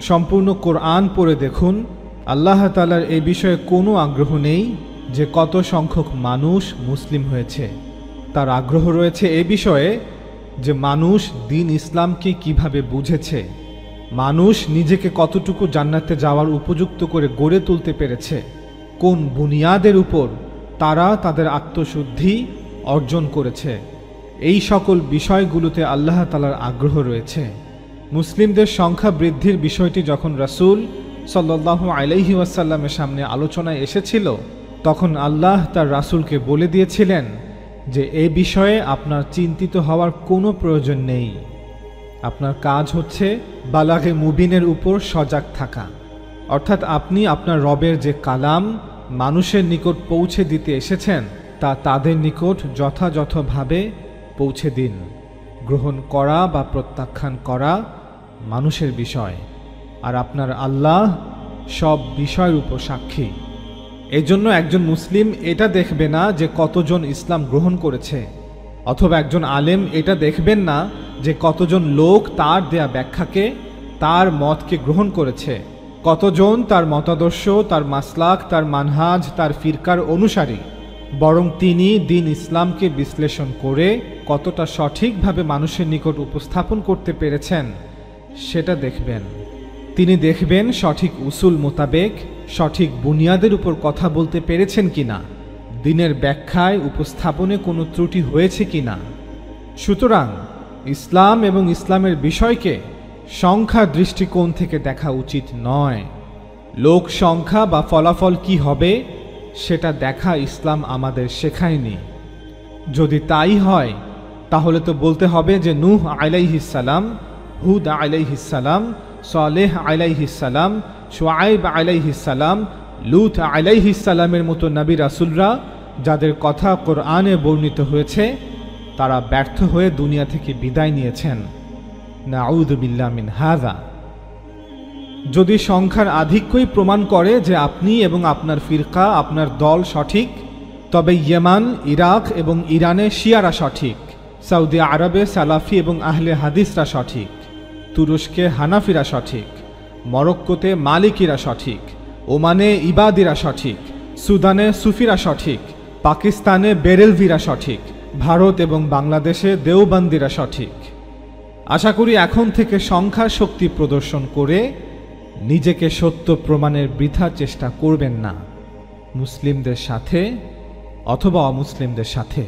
সম্পূর্ণ কোরআন পড়ে দেখুন, আল্লাহ তাআলার এই বিষয়ে কোনো আগ্রহ নেই যে কত সংখ্যক মানুষ মুসলিম হয়েছে। তার আগ্রহ রয়েছে এ বিষয়ে যে মানুষ দ্বীন ইসলামকে কিভাবে বুঝেছে, মানুষ নিজেকে কতটুকু জান্নাতে যাওয়ার উপযুক্ত করে গড়ে তুলতে পেরেছে, কোন বুনিয়াদের উপর তারা তাদের আত্মশুদ্ধি অর্জন করেছে। এই সকল বিষয়গুলোতে আল্লাহ তাআলার আগ্রহ রয়েছে। মুসলিমদের সংখ্যা বৃদ্ধির বিষয়টি যখন রাসূল সাল্লাল্লাহু আলাইহি ওয়াসাল্লামের সামনে আলোচনায় এসেছিল, তখন আল্লাহ তার রাসূলকে বলে দিয়েছিলেন যে এ বিষয়ে আপনার চিন্তিত হওয়ার কোনো প্রয়োজন নেই। আপনার কাজ হচ্ছে বালাগে মুবিনের উপর সজাগ থাকা, অর্থাৎ আপনি আপনার রবের যে কালাম মানুষের নিকট পৌঁছে দিতে এসেছেন তা তাদের নিকট যথাযথভাবে পৌঁছে দিন। গ্রহণ করা বা প্রত্যাখ্যান করা মানুষের বিষয়, আর আপনার আল্লাহ সব বিষয়ের উপর সাক্ষী। এজন্য একজন মুসলিম এটা দেখবে না যে কতজন ইসলাম গ্রহণ করেছে, অথবা একজন আলেম এটা দেখবেন না যে কতজন লোক তার দেয়া ব্যাখ্যাকে, তার মতকে গ্রহণ করেছে, কতজন তার মতাদর্শ, তার মাসলাক, তার মানহাজ, তার ফিরকার অনুসারী। বরং তিনি দ্বীন ইসলামকে বিশ্লেষণ করে কতটা সঠিকভাবে মানুষের নিকট উপস্থাপন করতে পেরেছেন সেটা দেখবেন। তিনি দেখবেন সঠিক উসুল মোতাবেক সঠিক বুনিয়াদের উপর কথা বলতে পেরেছেন কিনা, দ্বীনের ব্যাখ্যায় উপস্থাপনে কোনো ত্রুটি হয়েছে কিনা। সুতরাং ইসলাম এবং ইসলামের বিষয়কে সংখ্যার দৃষ্টিকোণ থেকে দেখা উচিত নয়। লোক সংখ্যা বা ফলাফল কি হবে সেটা দেখা ইসলাম আমাদের শেখায়নি। যদি তাই হয় তাহলে তো বলতে হবে যে নূহ আলাইহিস সালাম, হুদ আলাইহিস সালাম, সালেহ আলাইহিস সালাম, শুআয়ব আলাইহিস সালাম, লূত আলাইহিস সালামের মতো নবী রাসূলরা যাদের কথা কোরআনে বর্ণিত হয়েছে তারা ব্যর্থ হয়ে দুনিয়া থেকে বিদায় নিয়েছেন। নাউযু বিল্লাহ মিন হাযা। যদি সংখ্যার আধিক্যই প্রমাণ করে যে আপনি এবং আপনার ফিরকা, আপনার দল সঠিক, তবে ইয়েমান, ইরাক এবং ইরানে শিয়ারা সঠিক, সৌদি আরবে সালাফি এবং আহলে হাদিসরা সঠিক, তুরস্কে হানাফিরা সঠিক, মরক্কোতে মালিকিরা সঠিক, ওমানে ইবাদিরা সঠিক, সুদানে সুফিরা সঠিক, পাকিস্তানে বেরেলভিরা সঠিক, ভারত এবং বাংলাদেশে দেওবন্দিরা সঠিক। আশা করি এখন থেকে সংখ্যার শক্তি প্রদর্শন করে নিজেকে সত্য প্রমাণের বৃথা চেষ্টা করবেন না, মুসলিমদের সাথে অথবা অমুসলিমদের সাথে।